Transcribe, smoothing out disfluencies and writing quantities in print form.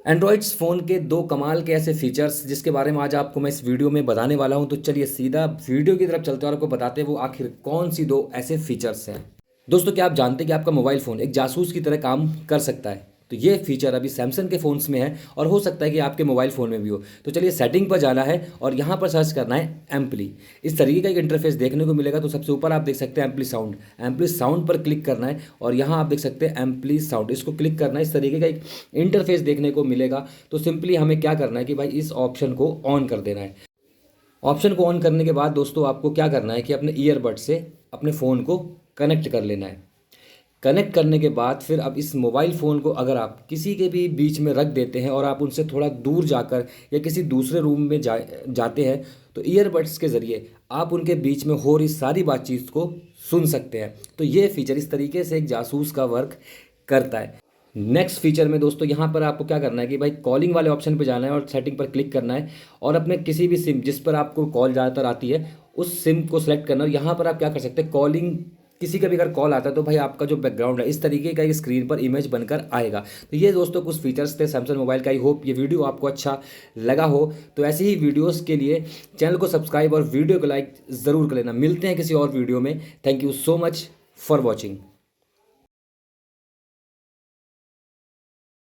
Androids phone के दो कमाल के ऐसे फीचर्स जिसके बारे में आज आपको मैं इस वीडियो में बताने वाला हूं। तो चलिए सीधा वीडियो की तरफ चलते हैं और आपको बताते हैं वो आखिर कौन सी दो ऐसे फीचर्स हैं। दोस्तों, क्या आप जानते हैं कि आपका मोबाइल फ़ोन एक जासूस की तरह काम कर सकता है? तो ये फीचर अभी सैमसंग के फ़ोन्स में है और हो सकता है कि आपके मोबाइल फ़ोन में भी हो। तो चलिए सेटिंग पर जाना है और यहाँ पर सर्च करना है एम्पली। इस तरीके का एक इंटरफेस देखने को मिलेगा। तो सबसे ऊपर आप देख सकते हैं एम्पली साउंड। एम्पली साउंड पर क्लिक करना है और यहाँ आप देख सकते हैं एम्पली साउंड, इसको क्लिक करना है। इस तरीके का एक इंटरफेस देखने को मिलेगा। तो सिंपली हमें क्या करना है कि भाई इस ऑप्शन को ऑन कर देना है। ऑप्शन को ऑन करने के बाद दोस्तों आपको क्या करना है कि अपने ईयरबड से अपने फ़ोन को कनेक्ट कर लेना है। कनेक्ट करने के बाद फिर अब इस मोबाइल फ़ोन को अगर आप किसी के भी बीच में रख देते हैं और आप उनसे थोड़ा दूर जाकर या किसी दूसरे रूम में जाते हैं तो ईयरबड्स के ज़रिए आप उनके बीच में हो रही सारी बातचीत को सुन सकते हैं। तो ये फीचर इस तरीके से एक जासूस का वर्क करता है। नेक्स्ट फीचर में दोस्तों यहाँ पर आपको क्या करना है कि भाई कॉलिंग वाले ऑप्शन पर जाना है और सेटिंग पर क्लिक करना है और अपने किसी भी सिम जिस पर आपको कॉल ज़्यादातर आती है उस सिम को सेलेक्ट करना है। और यहाँ पर आप क्या कर सकते हैं, कॉलिंग किसी का भी अगर कॉल आता है तो भाई आपका जो बैकग्राउंड है इस तरीके का एक स्क्रीन पर इमेज बनकर आएगा। तो ये दोस्तों कुछ फीचर्स थे सैमसंग मोबाइल का। आई होप ये वीडियो आपको अच्छा लगा हो। तो ऐसे ही वीडियोस के लिए चैनल को सब्सक्राइब और वीडियो को लाइक ज़रूर कर लेना। मिलते हैं किसी और वीडियो में। Thank you so much for watching.